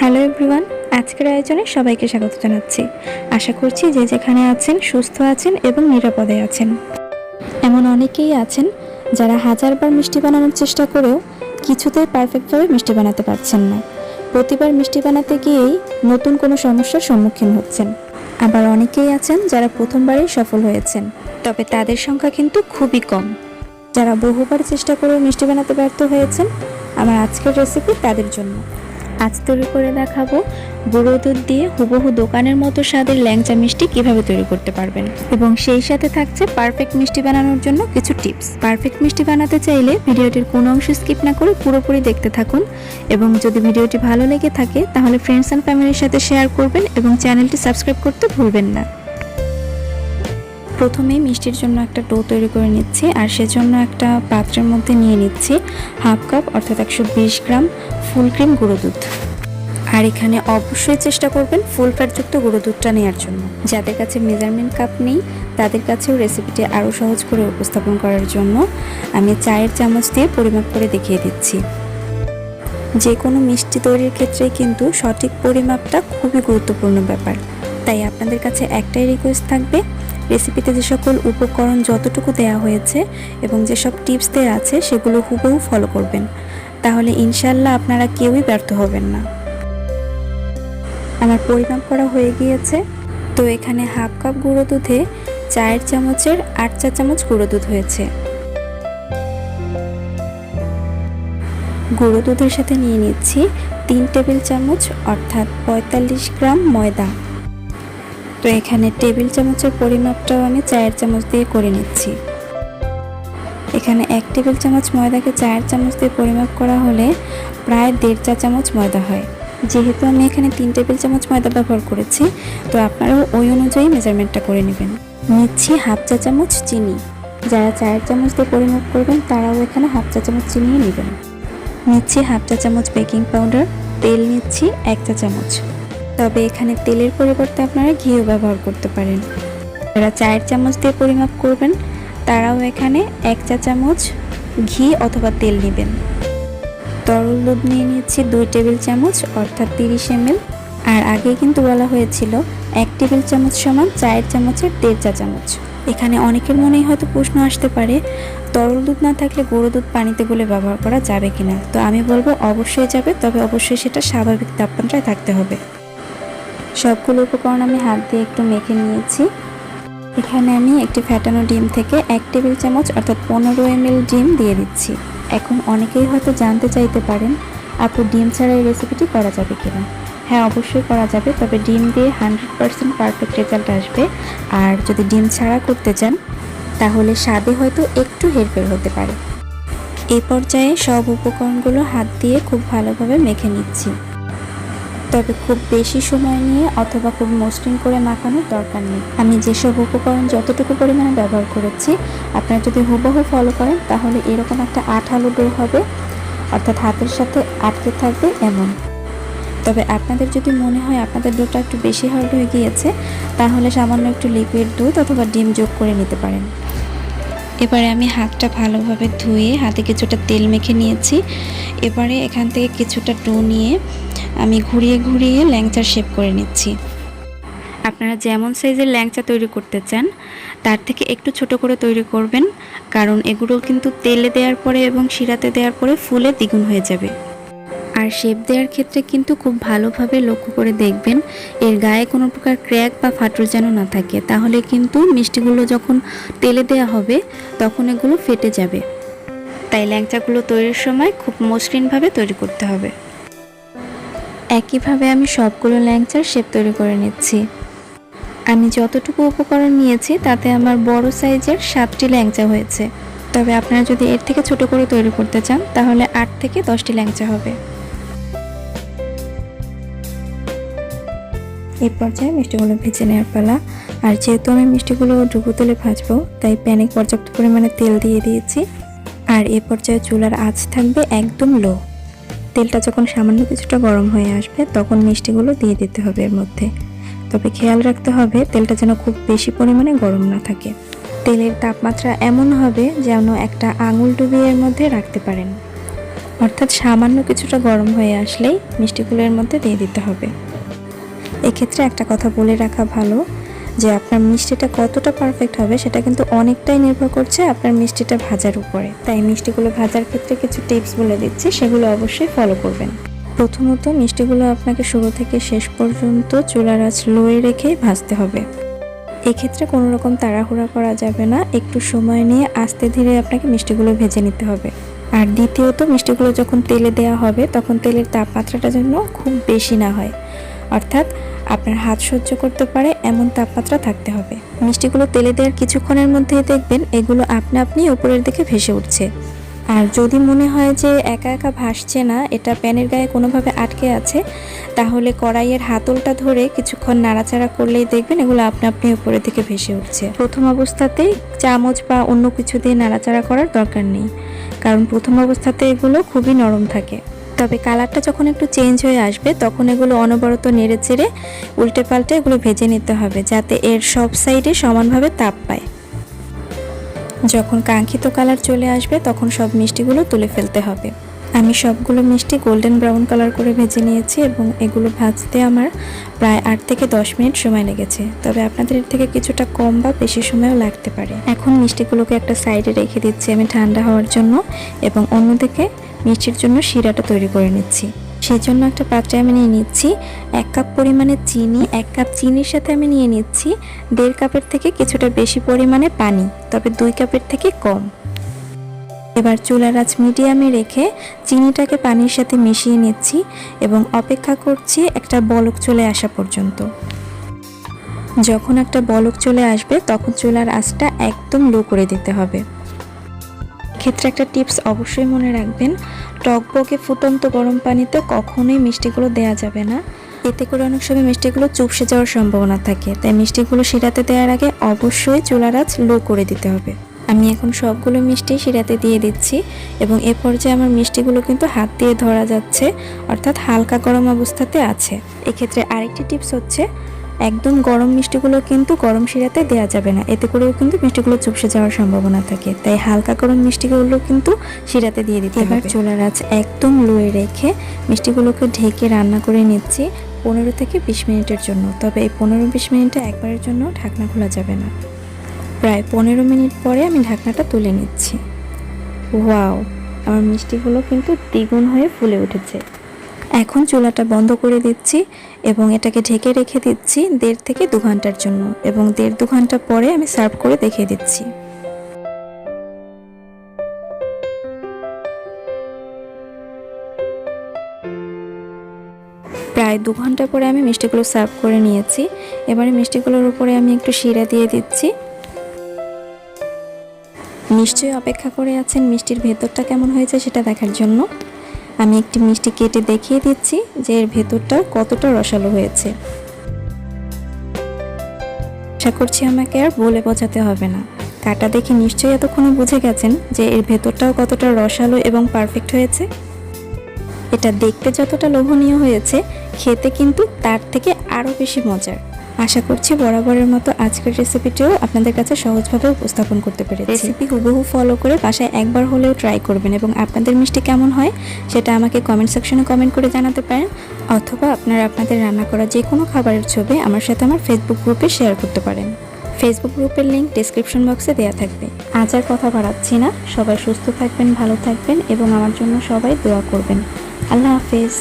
Hello everyone, আজকের আয়োজনে সবাইকে স্বাগত জানাচ্ছি। আশা করছি যে যেখানে আছেন সুস্থ আছেন এবং নিরাপদে আছেন। এমন অনেকেই আছেন যারা হাজারবার মিষ্টি বানানোর চেষ্টা করেও কিছুতেই পারফেক্টভাবে মিষ্টি বানাতে পারছেন না। প্রতিবার মিষ্টি বানাতে গিয়েই নতুন কোনো সমস্যার সম্মুখীন হচ্ছেন। আবার অনেকেই আছেন যারা প্রথমবারেই সফল হয়েছেন, তবে তাদের সংখ্যা কিন্তু খুবই কম। যারা বহুবার চেষ্টা করেও মিষ্টি বানাতে ব্যর্থ হয়েছেন, আমার আজকের রেসিপি তাদের জন্য। আজ তৈরি করে দেখাবো গুঁড়ো দুধ দিয়ে হুবহু দোকানের মতো স্বাদের ল্যাংচা মিষ্টি কিভাবে তৈরি করতে পারবেন, এবং সেই সাথে থাকছে পারফেক্ট মিষ্টি বানানোর জন্য কিছু টিপস। পারফেক্ট মিষ্টি বানাতে চাইলে ভিডিওটির কোনো অংশ স্কিপ না করে পুরোপুরি দেখতে থাকুন, এবং যদি ভিডিওটি ভালো লেগে থাকে তাহলে ফ্রেন্ডস অ্যান্ড ফ্যামিলির সাথে শেয়ার করবেন এবং চ্যানেলটি সাবস্ক্রাইব করতে ভুলবেন না। প্রথমেই মিষ্টির জন্য একটা ডো তৈরি করে নিচ্ছি, আর সেজন্য একটা পাত্রের মধ্যে নিয়ে নিচ্ছি হাফ কাপ অর্থাৎ 120 গ্রাম ফুল ক্রিম গুঁড়ো দুধ। আর এখানে অবশ্যই চেষ্টা করবেন ফুল ফ্যাটযুক্ত গুঁড়ো দুধটা নেওয়ার জন্য। যাদের কাছে মেজারমেন্ট কাপ নেই তাদের কাছেও রেসিপিটি আরও সহজ করে উপস্থাপন করার জন্য আমি চায়ের চামচ দিয়ে পরিমাপ করে দেখিয়ে দিচ্ছি। যে কোনো মিষ্টি তৈরির ক্ষেত্রে কিন্তু সঠিক পরিমাপটা খুবই গুরুত্বপূর্ণ ব্যাপার। তাই আপনাদের কাছে একটাই রিকোয়েস্ট থাকবে, রেসিপিতে যে সকল উপকরণ যতটুকু দেওয়া হয়েছে এবং যেসব টিপস দেওয়া আছে সেগুলো হুবহু ফলো করবেন, তাহলে ইনশাল্লাহ আপনারা কেউই ব্যর্থ হবেন না। আমার পরিমাপ করা হয়ে গিয়েছে, তো এখানে হাফ কাপ গুঁড়ো দুধে চায়ের চামচের 8 চা চামচ গুঁড়ো দুধ হয়েছে। গুঁড়ো দুধের সাথে নিয়ে নিচ্ছি 3 টেবিল চামচ অর্থাৎ 45 গ্রাম ময়দা। তো এখানে টেবিল চামচের পরিমাপটাও আমি চায়ের চামচ দিয়ে করে নিচ্ছি। এখানে 1 টেবিল চামচ ময়দাকে চায়ের চামচ দিয়ে পরিমাপ করা হলে প্রায় 1.5 চা চামচ ময়দা হয়। যেহেতু আমি এখানে 3 টেবিল চামচ ময়দা ব্যবহার করেছি, তো আপনারাও ওই অনুযায়ী মেজারমেন্টটা করে নেবেন। নিচ্ছি হাফ চা চামচ চিনি। যারা চায়ের চামচ দিয়ে পরিমাপ করবেন তারাও এখানে হাফ চা চামচ চিনি নেবেন। নিচ্ছি হাফ চা চামচ বেকিং পাউডার। তেল নিচ্ছি 1 চা চামচ, তবে এখানে তেলের পরিবর্তে আপনারা ঘিও ব্যবহার করতে পারেন। যারা চায়ের চামচ দিয়ে পরিমাপ করবেন তারাও এখানে 1 চা চামচ ঘি অথবা তেল নেবেন। তরল দুধ নিয়ে নিচ্ছি 2 টেবিল চামচ অর্থাৎ 30 ml। আর আগে কিন্তু বলা হয়েছিল 1 টেবিল চামচ সমান চায়ের চামচের 1.5 চা চামচ। এখানে অনেকের মনেই হয়তো প্রশ্ন আসতে পারে, তরল দুধ না থাকলে গুঁড়ো দুধ পানিতে গুলে ব্যবহার করা যাবে কিনা। তো আমি বলবো অবশ্যই যাবে, তবে অবশ্যই সেটা স্বাভাবিক তাপমাত্রায় থাকতে হবে। সবগুলো উপকরণ আমি হাত দিয়ে একটু মেখে নিয়েছি। এখানে আমি একটি ফ্যাটানো ডিম থেকে 1 টেবিল চামচ অর্থাৎ 15 ml ডিম দিয়ে দিচ্ছি। এখন অনেকেই হয়তো জানতে চাইতে পারেন, আপু ডিম ছাড়া এই রেসিপিটি করা যাবে কিনা। হ্যাঁ, অবশ্যই করা যাবে, তবে ডিম দিয়ে 100% পারফেক্ট রেজাল্ট আসবে। আর যদি ডিম ছাড়া করতে চান তাহলে স্বাদে হয়তো একটু হেরফের হতে পারে। এই পর্যায়ে সব উপকরণগুলো হাত দিয়ে খুব ভালোভাবে মেখে নিচ্ছি, তবে খুব বেশি সময় নিয়ে অথবা খুব মসৃণ করে মাখানোর দরকার নেই। আমি যেসব উপকরণ যতটুকু পরিমাণে ব্যবহার করেছি আপনারা যদি হুবহু ফলো করেন তাহলে এরকম একটা আঠালো ডো হবে, অর্থাৎ হাতের সাথে আটকে থাকবে এমন। তবে আপনাদের যদি মনে হয় আপনাদের ডোটা একটু বেশি হার্ড হয়ে গিয়েছে তাহলে সামান্য একটু লিকুইড দুধ অথবা ডিম যোগ করে নিতে পারেন। এবারে আমি হাতটা ভালোভাবে ধুয়ে হাতে কিছুটা তেল মেখে নিয়েছি। এবারে এখান থেকে কিছুটা ডো নিয়ে আমি ঘুরিয়ে ঘুরিয়ে ল্যাংচার শেপ করে নিচ্ছি। আপনারা যেমন সাইজের ল্যাংচা তৈরি করতে চান তার থেকে একটু ছোট করে তৈরি করবেন, কারণ এগুলো কিন্তু তেলে দেওয়ার পরে এবং শিরাতে দেওয়ার পরে ফুলে দ্বিগুণ হয়ে যাবে। আর শেপ দেওয়ার ক্ষেত্রে কিন্তু খুব ভালোভাবে লক্ষ্য করে দেখবেন এর গায়ে কোনো প্রকার ক্র্যাক বা ফাটল যেন না থাকে, তাহলে কিন্তু মিষ্টিগুলো যখন তেলে দেওয়া হবে তখন এগুলো ফেটে যাবে। তাই ল্যাংচাগুলো তৈরির সময় খুব মসৃণভাবে তৈরি করতে হবে। একইভাবে আমি সবগুলো ল্যাংচার শেপ তৈরি করে নিচ্ছি। আমি যতটুকু উপকরণ নিয়েছি তাতে আমার বড় সাইজের 7টি ল্যাংচা হয়েছে, তবে আপনারা যদি এর থেকে ছোট করে তৈরি করতে চান তাহলে 8 থেকে 10টি ল্যাংচা হবে। এই পর্যায়ে মিষ্টিগুলো ভেজে নেওয়ার পালা। আর যেহেতু আমি মিষ্টিগুলো ডুবো তেলে ভাজবো তাই প্যানে পর্যাপ্ত পরিমাণে তেল দিয়ে দিয়েছি। আর এই পর্যায়ে চুলার আঁচ থাকবে একদম লো। তেলটা যখন সামান্য কিছুটা গরম হয়ে আসবে তখন মিষ্টিগুলো দিয়ে দিতে হবে এর মধ্যে। তবে খেয়াল রাখতে হবে তেলটা যেন খুব বেশি পরিমাণে গরম না থাকে। তেলের তাপমাত্রা এমন হবে যেন একটা আঙুল ডুবিয়ে এর মধ্যে রাখতে পারেন। অর্থাৎ সামান্য কিছুটা গরম হয়ে আসলেই মিষ্টিগুলো এর মধ্যে দিয়ে দিতে হবে। এক্ষেত্রে একটা কথা বলে রাখা ভালো যে আপনার মিষ্টিটা কতটা পারফেক্ট হবে সেটা কিন্তু অনেকটাই নির্ভর করছে আপনার মিষ্টিটা ভাজার উপরে। তাই মিষ্টিগুলো ভাজার ক্ষেত্রে কিছু টিপস বলে দিচ্ছি, সেগুলো অবশ্যই ফলো করবেন। প্রথমত মিষ্টিগুলো আপনাকে শুরু থেকে শেষ পর্যন্ত চুলার আঁচ লোয়ে রেখেই ভাজতে হবে। এক্ষেত্রে কোনো রকম তাড়াহুড়া করা যাবে না, একটু সময় নিয়ে আস্তে ধীরে আপনাকে মিষ্টিগুলো ভেজে নিতে হবে। আর দ্বিতীয়ত মিষ্টিগুলো যখন তেলে দেওয়া হবে তখন তেলের তাপমাত্রাটা যেন খুব বেশি না হয়, অর্থাৎ আপনার হাত সহ্য করতে পারে এমন তাপমাত্রা থাকতে হবে। মিষ্টিগুলো তেলে দেওয়ার কিছুক্ষণের মধ্যেই দেখবেন এগুলো আপনি উপরের দিকে ভেসে উঠছে। আর যদি মনে হয় যে একা একা ভাসছে না, এটা প্যানের গায়ে কোনোভাবে আটকে আছে, তাহলে কড়াইয়ের হাতলটা ধরে কিছুক্ষণ নাড়াচাড়া করলেই দেখবেন এগুলো আপনি উপরের দিকে ভেসে উঠছে। প্রথম অবস্থাতেই চামচ বা অন্য কিছু দিয়ে নাড়াচাড়া করার দরকার নেই, কারণ প্রথম অবস্থাতে এগুলো খুবই নরম থাকে। তবে কালারটা যখন একটু চেঞ্জ হয়ে আসবে তখন এগুলো অনবরত নেড়ে চেড়ে উল্টে পাল্টে এগুলো ভেজে নিতে হবে, যাতে এর সব সাইডে সমানভাবে তাপ পায়। যখন কাঙ্ক্ষিত কালার চলে আসবে তখন সব মিষ্টিগুলো তুলে ফেলতে হবে। আমি সবগুলো মিষ্টি গোল্ডেন ব্রাউন কালার করে ভেজে নিয়েছি এবং এগুলো ভাজতে আমার প্রায় 8 থেকে 10 মিনিট সময় লেগেছে, তবে আপনাদের এর থেকে কিছুটা কম বা বেশি সময়ও লাগতে পারে। এখন মিষ্টিগুলোকে একটা সাইডে রেখে দিচ্ছি আমি ঠান্ডা হওয়ার জন্য, এবং অন্যদিকে মিষ্টির জন্য শিরাটা তৈরি করে নিচ্ছি। সেই জন্য একটা পাত্রে আমি নিয়ে নিচ্ছি 1 কাপ পরিমাণে চিনি। 1 কাপ চিনির সাথে আমি নিয়ে নিচ্ছি 1.5 কাপের থেকে কিছুটা বেশি পরিমাণে পানি, তবে 2 কাপের থেকে কম। এবার চুলার আঁচ মিডিয়ামে রেখে চিনিটাকে পানির সাথে মিশিয়ে নিচ্ছি এবং অপেক্ষা করছি একটা বলক চলে আসা পর্যন্ত। যখন একটা বলক চলে আসবে তখন চুলার আঁচটা একদম লো করে দিতে হবে। ক্ষেত্রে একটা টিপস অবশ্যই মনে রাখবেন, টকবকে ফুটন্ত গরম পানিতে কখনোই মিষ্টিগুলো দেওয়া যাবে না, এতে করে অনেক সময় মিষ্টিগুলো চুপসে যাওয়ার সম্ভাবনা থাকে। তাই মিষ্টিগুলো শিরাতে দেওয়ার আগে অবশ্যই চুলার আঁচ লো করে দিতে হবে। আমি এখন সবগুলো মিষ্টি শিরাতে দিয়ে দিচ্ছি এবং এ পর্যায়ে আমার মিষ্টিগুলো কিন্তু হাত দিয়ে ধরা যাচ্ছে, অর্থাৎ হালকা গরম অবস্থাতে আছে। এক্ষেত্রে আরেকটি টিপস হচ্ছে, একদম গরম মিষ্টিগুলো কিন্তু গরম শিরাতে দেওয়া যাবে না, এতে করেও কিন্তু মিষ্টিগুলো চুপসে যাওয়ার সম্ভাবনা থাকে। তাই হালকা গরম মিষ্টিগুলো কিন্তু শিরাতে দিয়ে দিতে হবে। এবার চুলার আঁচ একদম লোয়ে রেখে মিষ্টিগুলোকে ঢেকে রান্না করে নিচ্ছি 15 থেকে 20 মিনিটের জন্য। তবে এই 15-20 মিনিটে একবারের জন্য ঢাকনা খোলা যাবে না। প্রায় 15 মিনিট পরে আমি ঢাকনাটা তুলে নিচ্ছি। ওয়াও, আমার মিষ্টিগুলো কিন্তু দ্বিগুণ হয়ে ফুলে উঠেছে। এখন চুলাটা বন্ধ করে দিচ্ছি এবং এটাকে ঢেকে রেখে দিচ্ছি 1.5 থেকে 2 ঘন্টার জন্য, এবং 1.5-2 ঘন্টা পরে আমি সার্ভ করে দেখিয়ে দিচ্ছি। প্রায় 2 ঘন্টা পরে আমি মিষ্টিগুলো সার্ভ করে নিয়েছি। এবারে মিষ্টিগুলোর উপরে আমি একটু শিরা দিয়ে দিচ্ছি। নিশ্চয়ই অপেক্ষা করে আছেন মিষ্টির ভেতরটা কেমন হয়েছে সেটা দেখার জন্য। আমি একটি মিষ্টি কেটে দেখিয়ে দিচ্ছি যে এর ভেতরটা কতটা রসালো হয়েছে। আশা করছি আমাকে আর বলে বোঝাতে হবে না, কাটা দেখে নিশ্চয়ই এতক্ষণে বুঝে গেছেন যে এর ভেতরটাও কতটা রসালো এবং পারফেক্ট হয়েছে। এটা দেখতে যতটা লোভনীয় হয়েছে, খেতে কিন্তু তার থেকে আরও বেশি মজার। আশা করছি বরাবরের মতো আজকের রেসিপিটিও আপনাদের কাছে সহজভাবে উপস্থাপন করতে পেরেছি। রেসিপি হুবহু ফলো করে বাসায় একবার হলেও ট্রাই করবেন এবং আপনাদের মিষ্টি কেমন হয় সেটা আমাকে কমেন্ট সেকশনে কমেন্ট করে জানাতে পারেন, অথবা আপনারা আপনাদের রান্না করা যে কোনো খাবারের ছবি আমার সাথে আমার ফেসবুক গ্রুপে শেয়ার করতে পারেন। ফেসবুক গ্রুপের লিঙ্ক ডেসক্রিপশন বক্সে দেওয়া থাকবে। আজ আর কথা বাড়াচ্ছি না, সবাই সুস্থ থাকবেন, ভালো থাকবেন এবং আমার জন্য সবাই দোয়া করবেন। আল্লাহ হাফেজ।